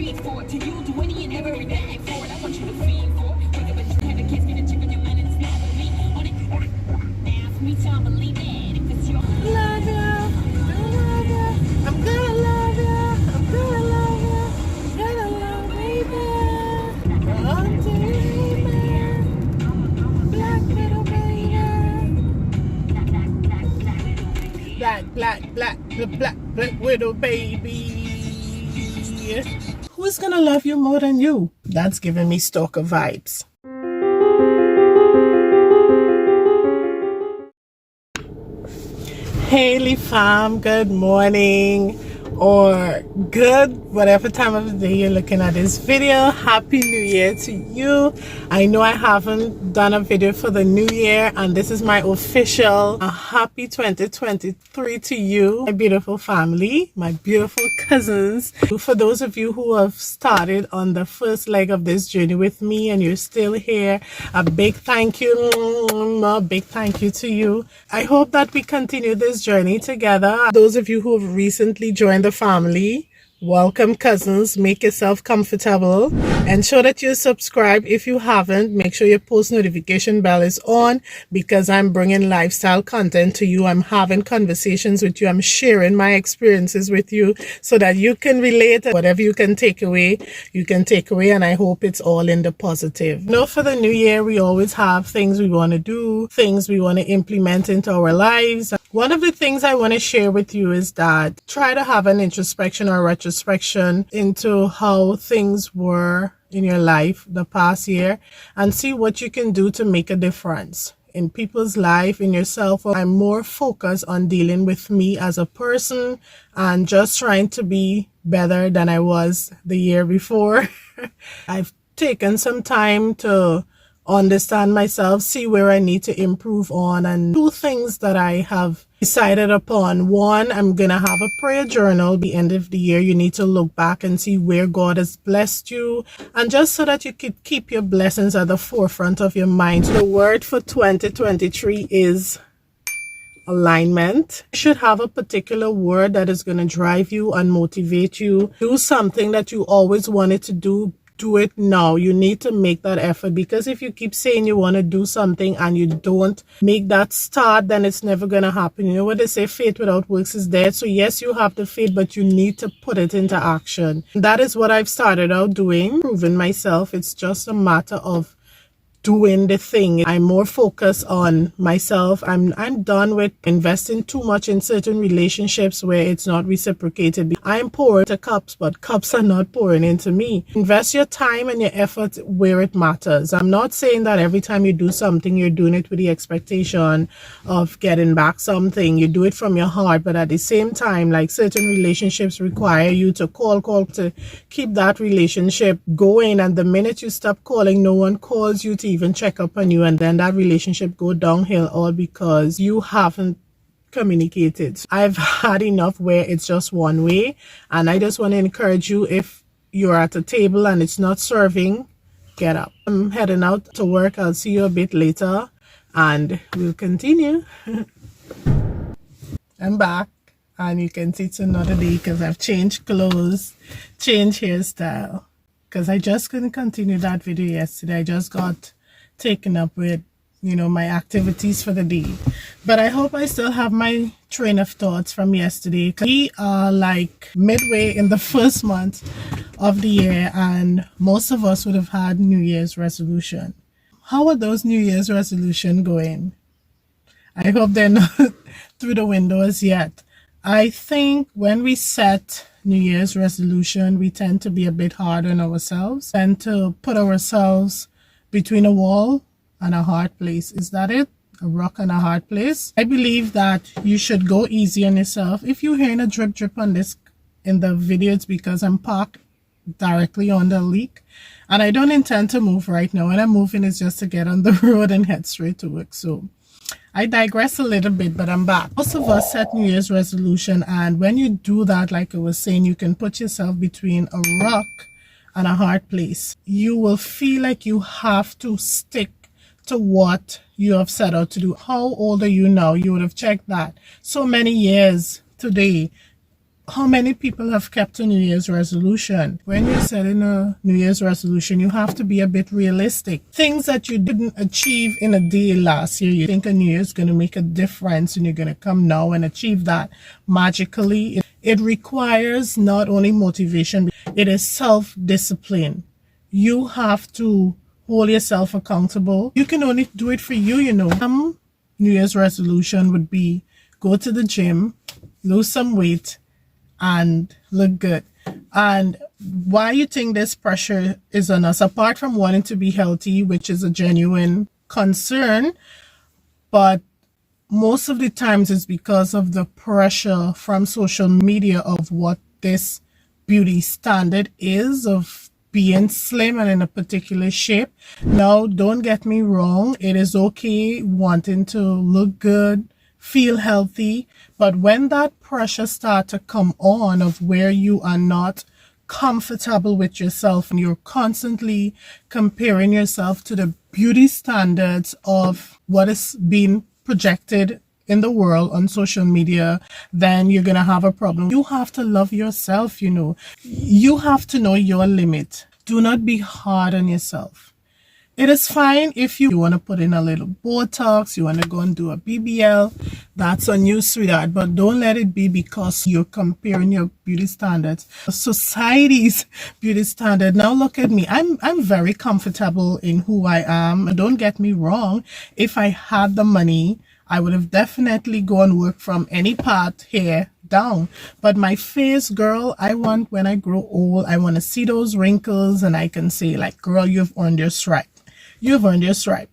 breathe for it. To you, do any and every bag for it. I want you to feed for it. Wake up and have a kiss, get a chick on your mind and snap with me. On it. Now for me to believe it. If it's your Love you, I'm gonna love you, I'm gonna love you, gonna love baby. Black little baby. Black widow baby. Who's gonna love you more than you? That's giving me stalker vibes. Haley fam, good morning or good whatever time of the day you're looking at this video. Happy New Year to you. I know I haven't done a video for the new year, and this is my official happy 2023 to you, my beautiful family, my beautiful cousins. For those of you who have started on the first leg of this journey with me and you're still here, a big thank you to you. I hope that we continue this journey together. Those of you who have recently joined the family, welcome cousins. Make yourself comfortable. Ensure that you subscribe if you haven't. Make sure your post notification bell is on, because I'm bringing lifestyle content to you. I'm having conversations with you. I'm sharing my experiences with you so that you can relate. Whatever you can take away, you can take away, and I hope it's all in the positive. You know, for the new year, we always have things we want to do, things we want to implement into our lives. One of the things I want to share with you is that try to have an introspection or retrospection into how things were in your life the past year and see what you can do to make a difference in people's life, in yourself. I'm more focused on dealing with me as a person and just trying to be better than I was the year before. I've taken some time to understand myself, see where I need to improve on, and 2 things that I have decided upon. 1, I'm gonna have a prayer journal. At the end of the year, you need to look back and see where God has blessed you, and just so that you could keep your blessings at the forefront of your mind. The word for 2023 is alignment. You should have a particular word that is going to drive you and motivate you. Do something that you always wanted to do. Do it now. You need to make that effort, because if you keep saying you want to do something and you don't make that start, then it's never going to happen. You know what they say, faith without works is dead. So yes, you have the faith, but you need to put it into action. That is what I've started out doing, proving myself. It's just a matter of doing the thing. I'm more focused on myself. I'm done with investing too much in certain relationships where it's not reciprocated. I'm pouring into cups, but cups are not pouring into me. Invest your time and your effort where it matters. I'm not saying that every time you do something, you're doing it with the expectation of getting back something. You do it from your heart, but at the same time, like, certain relationships require you to call to keep that relationship going. And the minute you stop calling, no one calls you to even check up on you, and then that relationship go downhill, all because you haven't communicated. I've had enough where it's just one way, and I just want to encourage you, if you're at a table and it's not serving, get up. I'm heading out to work. I'll see you a bit later and we'll continue. I'm back, and you can see it's another day because I've changed clothes, changed hairstyle, because I just couldn't continue that video yesterday. I just got taken up with, you know, my activities for the day. But I hope I still have my train of thoughts from yesterday. We are like midway in the first month of the year, and most of us would have had New Year's resolution. How are those New Year's resolution going? I hope they're not through the window as yet. I think when we set New Year's resolution, we tend to be a bit hard on ourselves and to put ourselves between a wall and a hard place. Is that it? A rock and a hard place? I believe that you should go easy on yourself. If you're hearing a drip on this in the video, it's because I'm parked directly on the leak, and I don't intend to move right now. When I'm moving, it's just to get on the road and head straight to work. So I digress a little bit, but I'm back. Most of us set New Year's resolution, and when you do that, like I was saying, you can put yourself between a rock and a hard place. You will feel like you have to stick to what you have set out to do. How old are you now? You would have checked that. So many years today, How many people have kept a New Year's resolution? When you're setting a New Year's resolution, you have to be a bit realistic. Things that you didn't achieve in a day last year, you think a New Year's going to make a difference and you're going to come now and achieve that magically. It requires not only motivation, it is self-discipline. You have to hold yourself accountable. You can only do it for you, you know. Some New Year's resolution would be go to the gym, lose some weight, and look good. And why you think this pressure is on us, apart from wanting to be healthy, which is a genuine concern, but most of the times it's because of the pressure from social media of what this beauty standard is, of being slim and in a particular shape. Now, don't get me wrong, it is okay wanting to look good, feel healthy, but when that pressure starts to come on of where you are not comfortable with yourself and you're constantly comparing yourself to the beauty standards of what is being projected in the world on social media, then you're gonna have a problem. You have to love yourself, you know. You have to know your limit. Do not be hard on yourself. It is fine if you want to put in a little Botox, you want to go and do a BBL, that's on you, sweetheart, but don't let it be because you're comparing your beauty standards, society's beauty standard. Now look at me, I'm very comfortable in who I am. Don't get me wrong, if I had the money, I would have definitely gone work from any part here down. But my face, girl, I want, when I grow old, I want to see those wrinkles and I can say like, girl, you've earned your stripe. You've earned your stripe.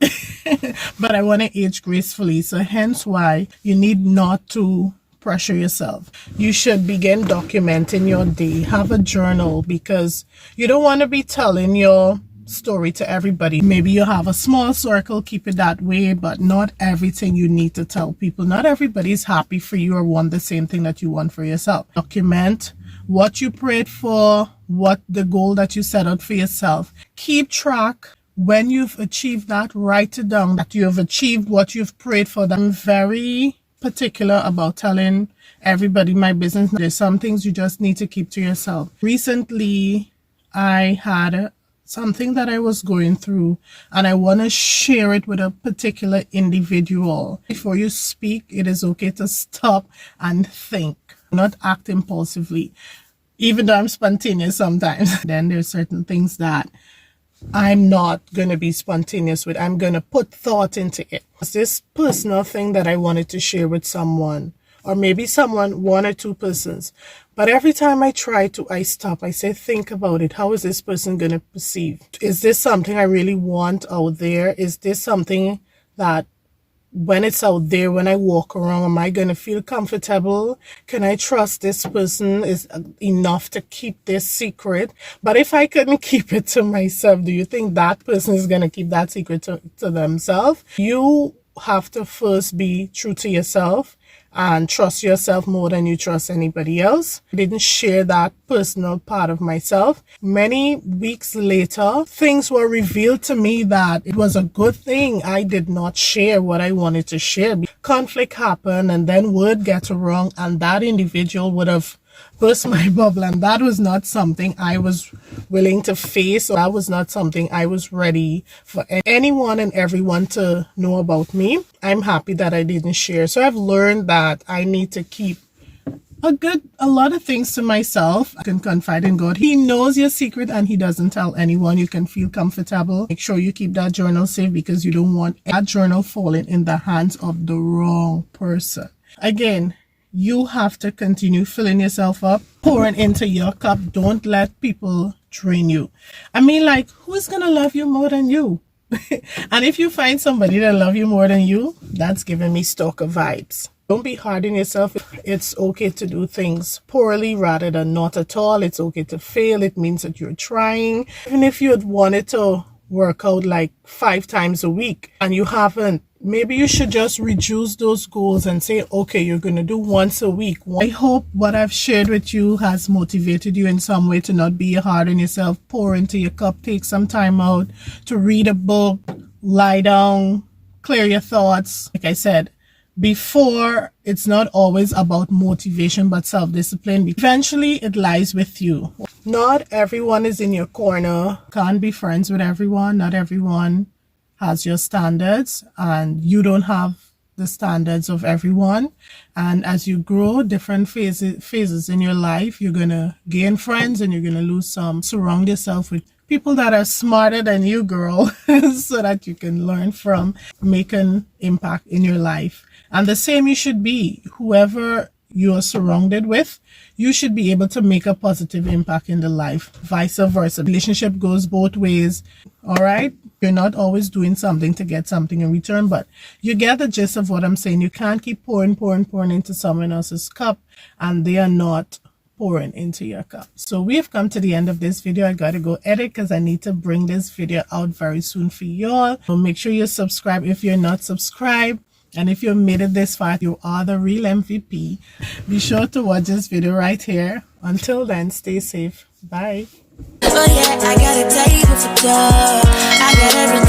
But I want to age gracefully. So hence why you need not to pressure yourself. You should begin documenting your day. Have a journal, because you don't want to be telling your story to everybody. Maybe you have a small circle, keep it that way, but not everything you need to tell people. Not everybody's happy for you or want the same thing that you want for yourself. Document what you prayed for, what the goal that you set out for yourself. Keep track. When you've achieved that, write it down that you have achieved what you've prayed for. I'm very particular about telling everybody my business. There's some things you just need to keep to yourself. Recently, I had something that I was going through and I want to share it with a particular individual. Before you speak, it is okay to stop and think, not act impulsively. Even though I'm spontaneous sometimes, then there's certain things that I'm not going to be spontaneous with. I'm going to put thought into it. It's this personal thing that I wanted to share with someone, or maybe someone, one or two persons. But every time I try to, I stop. I say, think about it. How is this person going to perceive? Is this something I really want out there? Is this something that when it's out there, when I walk around, am I going to feel comfortable? Can I trust this person is enough to keep this secret? But if I couldn't keep it to myself, do you think that person is going to keep that secret to themselves? You have to first be true to yourself and trust yourself more than you trust anybody else. I didn't share that personal part of myself. Many weeks later, things were revealed to me that it was a good thing I did not share what I wanted to share. Conflict happened and then word got wrong and that individual would have burst my bubble, and that was not something I was willing to face. That was not something I was ready for anyone and everyone to know about me. I'm happy that I didn't share. So I've learned that I need to keep a lot of things to myself. I can confide in God. He knows your secret and he doesn't tell anyone. You can feel comfortable. Make sure you keep that journal safe because you don't want that journal falling in the hands of the wrong person. Again, you have to continue filling yourself up, pouring into your cup. Don't let people drain you. I mean, like, who's going to love you more than you? And if you find somebody that love you more than you, that's giving me stalker vibes. Don't be hard on yourself. It's okay to do things poorly rather than not at all. It's okay to fail. It means that you're trying. Even if you had wanted to work out like 5 times a week and you haven't, maybe you should just reduce those goals and say, okay, you're going to do once a week. I hope what I've shared with you has motivated you in some way to not be hard on yourself. Pour into your cup, take some time out to read a book, lie down, clear your thoughts. Like I said, before, it's not always about motivation but self-discipline. Eventually it lies with you. Not everyone is in your corner. Can't be friends with everyone. Not everyone has your standards, and you don't have the standards of everyone. And as you grow different phases in your life, you're gonna gain friends and you're gonna lose some. Surround yourself with people that are smarter than you, girl, so that you can learn from, make an impact in your life. And the same you should be. Whoever you are surrounded with, you should be able to make a positive impact in the life. Vice versa. Relationship goes both ways. All right? You're not always doing something to get something in return, but you get the gist of what I'm saying. You can't keep pouring into someone else's cup and they are not pouring into your cup. So we've come to the end of this video. I gotta go edit because I need to bring this video out very soon for y'all. So make sure you subscribe if you're not subscribed. And if you made it this far, you are the real MVP. Be sure to watch this video right here. Until then, stay safe. Bye. Oh yeah, I got a table for two. I got everything.